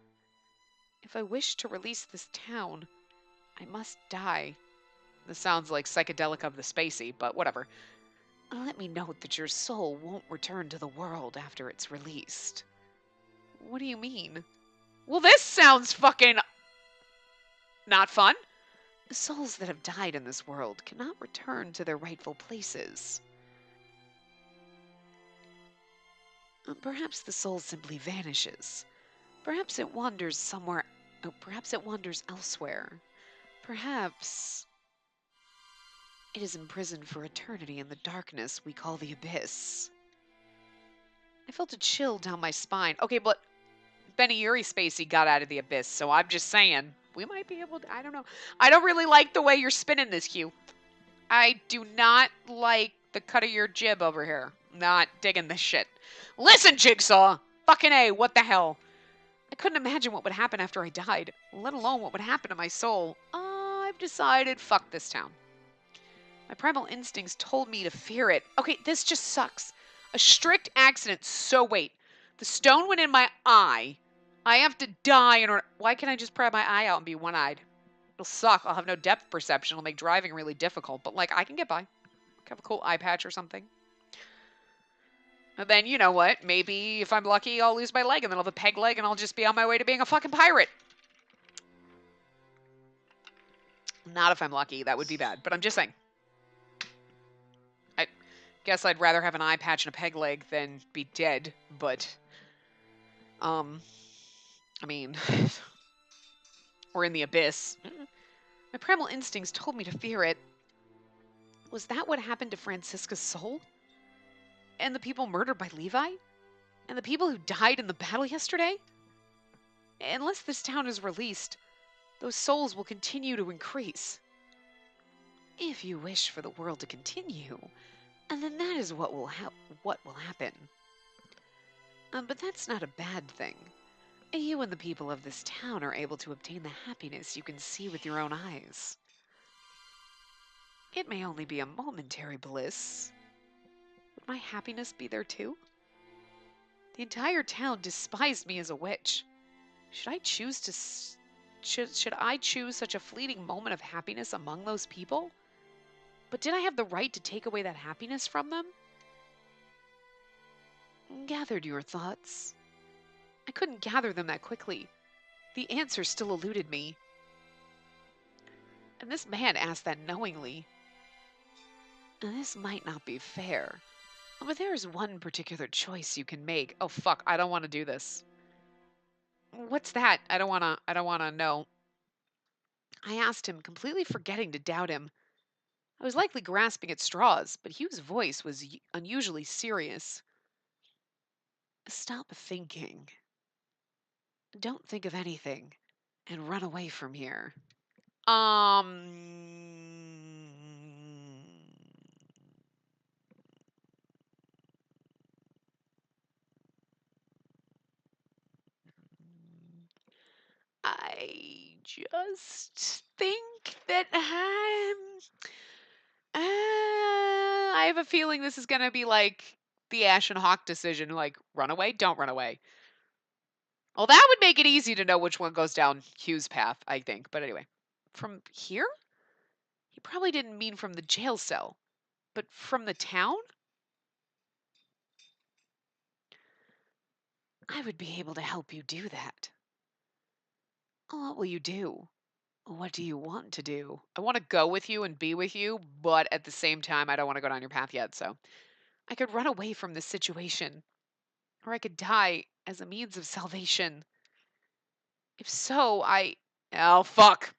If I wish to release this town, I must die. This sounds like Psychedelica of the Spacey, but whatever. Let me note that your soul won't return to the world after it's released. What do you mean? Well, this sounds fucking not fun. Souls that have died in this world cannot return to their rightful places. Perhaps the soul simply vanishes. Perhaps it wanders somewhere. Oh, perhaps it wanders elsewhere. Perhaps it is imprisoned for eternity in the darkness we call the abyss. I felt a chill down my spine. Okay, but Benny Spacey got out of the abyss, so I'm just saying we might be able to. I don't know. I don't really like the way you're spinning this, Q. I do not like the cut of your jib over here. Not digging this shit. Listen, Jigsaw! Fucking A, what the hell? I couldn't imagine what would happen after I died, let alone what would happen to my soul. I've decided, fuck this town. My primal instincts told me to fear it. Okay, this just sucks. A strict accident, so wait. The stone went in my eye. I have to die in order. Why can't I just pry my eye out and be one-eyed? It'll suck. I'll have no depth perception. It'll make driving really difficult, but like I can get by. Have a cool eye patch or something. And then, you know what? Maybe if I'm lucky, I'll lose my leg and then I'll have a peg leg and I'll just be on my way to being a fucking pirate. Not if I'm lucky. That would be bad. But I'm just saying. I guess I'd rather have an eye patch and a peg leg than be dead. But, I mean, we're in the abyss. My primal instincts told me to fear it. Was that what happened to Francisca's soul? And the people murdered by Levi? And the people who died in the battle yesterday? Unless this town is released, those souls will continue to increase. If you wish for the world to continue, and then that is what will happen. But that's not a bad thing. You and the people of this town are able to obtain the happiness you can see with your own eyes. It may only be a momentary bliss. Would my happiness be there too? The entire town despised me as a witch. Should I choose to should I choose such a fleeting moment of happiness among those people? But did I have the right to take away that happiness from them? Gathered your thoughts. I couldn't gather them that quickly. The answer still eluded me. And this man asked that knowingly. And this might not be fair. But there is one particular choice you can make. Oh fuck, I don't want to do this. What's that? I don't want to know. I asked him, completely forgetting to doubt him. I was likely grasping at straws, but Hugh's voice was unusually serious. Stop thinking. Don't think of anything, and run away from here. I just think that I have a feeling this is going to be like the Ashen Hawk decision, like run away, don't run away. Well, that would make it easy to know which one goes down Hugh's path, I think. But anyway, from here? He probably didn't mean from the jail cell, but from the town? I would be able to help you do that. What will you do? What do you want to do? I want to go with you and be with you, but at the same time, I don't want to go down your path yet. So I could run away from this situation, or I could die as a means of salvation. If so, Oh, fuck.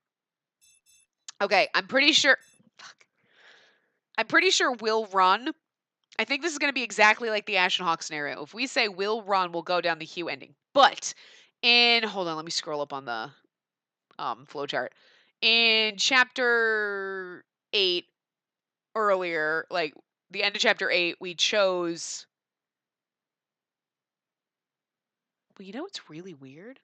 Okay, I'm pretty sure. Fuck. I'm pretty sure we'll run. I think this is going to be exactly like the Ashen Hawk scenario. If we say we'll run, we'll go down the Hugh ending. But hold on, let me scroll up on the flowchart. In chapter 8 earlier, like the end of chapter 8, we chose. Well, you know what's really weird?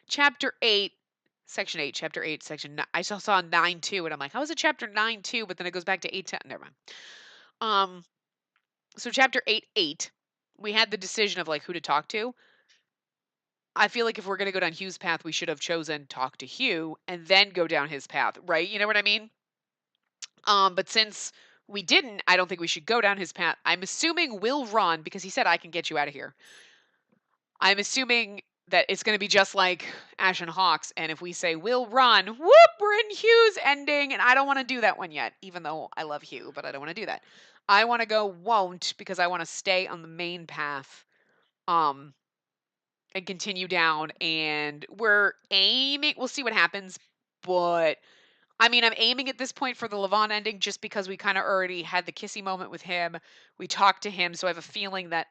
Chapter 8, section 8, chapter 8, section 9. I saw 9 too, and I'm like, how is it chapter 9 too? But then it goes back to 8 10. Never mind. So chapter 8, we had the decision of like who to talk to. I feel like if we're gonna go down Hugh's path, we should have chosen talk to Hugh and then go down his path, right? You know what I mean? But since we didn't, I don't think we should go down his path. I'm assuming we'll run because he said I can get you out of here. I'm assuming that it's going to be just like Ashen Hawks. And if we say we'll run, whoop, we're in Hugh's ending. And I don't want to do that one yet, even though I love Hugh, but I don't want to do that. I want to go won't because I want to stay on the main path and continue down. And we're aiming, we'll see what happens. But I mean, I'm aiming at this point for the Levon ending just because we kind of already had the kissy moment with him. We talked to him, so I have a feeling that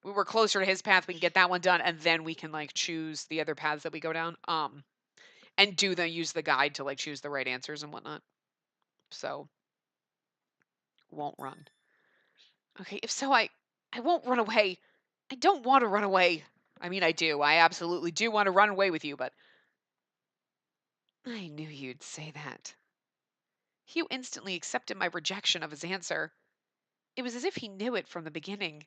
we were closer to his path. We can get that one done, and then we can like choose the other paths that we go down. And use the guide to like choose the right answers and whatnot. So won't run. Okay, if so, I won't run away. I don't want to run away. I mean, I do. I absolutely do want to run away with you, but I knew you'd say that. Hugh instantly accepted my rejection of his answer. It was as if he knew it from the beginning.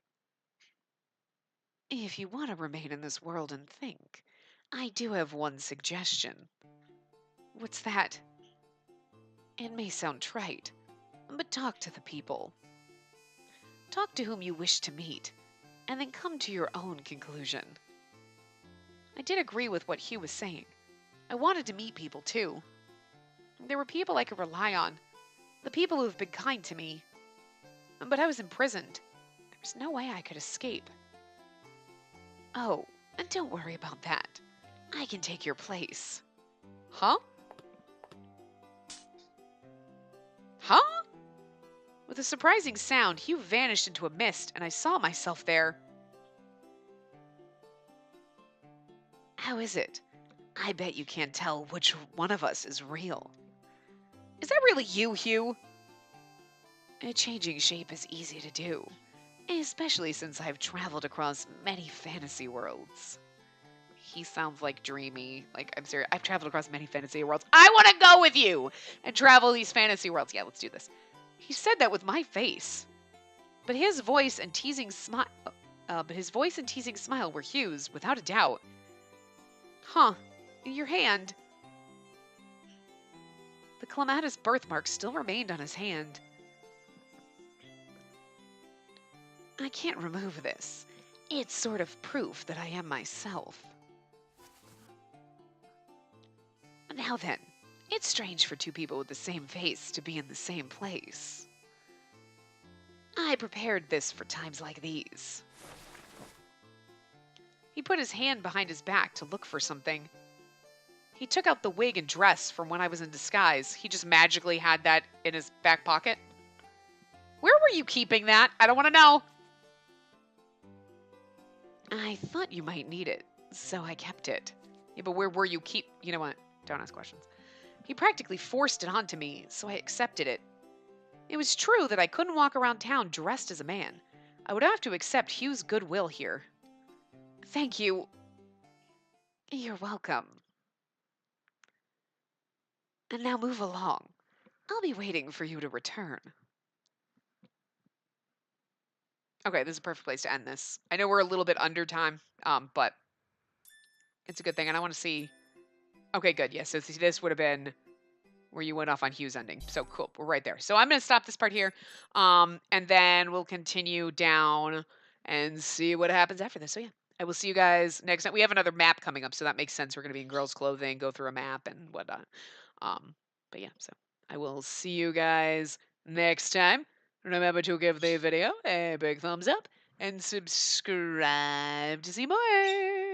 If you want to remain in this world and think, I do have one suggestion. What's that? It may sound trite, but talk to the people. Talk to whom you wish to meet, and then come to your own conclusion. I did agree with what Hugh was saying. I wanted to meet people too. There were people I could rely on, the people who have been kind to me. But I was imprisoned. There was no way I could escape. Oh, and don't worry about that. I can take your place. Huh? Huh? With a surprising sound, Hugh vanished into a mist, and I saw myself there. How is it? I bet you can't tell which one of us is real. Is that really you, Hugh? A changing shape is easy to do, especially since I've traveled across many fantasy worlds. He sounds like dreamy. Like, I'm serious. I've traveled across many fantasy worlds. I want to go with you and travel these fantasy worlds. Yeah, let's do this. He said that with my face. But his voice and teasing smile were Hugh's, without a doubt. Huh. Your hand. The clematis birthmark still remained on his hand. I can't remove this. It's sort of proof that I am myself. Now then, it's strange for two people with the same face to be in the same place. I prepared this for times like these. He put his hand behind his back to look for something. He took out the wig and dress from when I was in disguise. He just magically had that in his back pocket. Where were you keeping that? I don't want to know. I thought you might need it, so I kept it. Yeah, but where were you You know what? Don't ask questions. He practically forced it onto me, so I accepted it. It was true that I couldn't walk around town dressed as a man. I would have to accept Hugh's goodwill here. Thank you. You're welcome. And now move along. I'll be waiting for you to return. Okay, this is a perfect place to end this. I know we're a little bit under time, but it's a good thing. And I want to see... Okay, good. Yes, so this would have been where you went off on Hugh's ending. So cool. We're right there. So I'm going to stop this part here, and then we'll continue down and see what happens after this. So yeah, I will see you guys next time. We have another map coming up, so that makes sense. We're going to be in girls' clothing, go through a map and whatnot. But yeah, so I will see you guys next time. Remember to give the video a big thumbs up and subscribe to see more.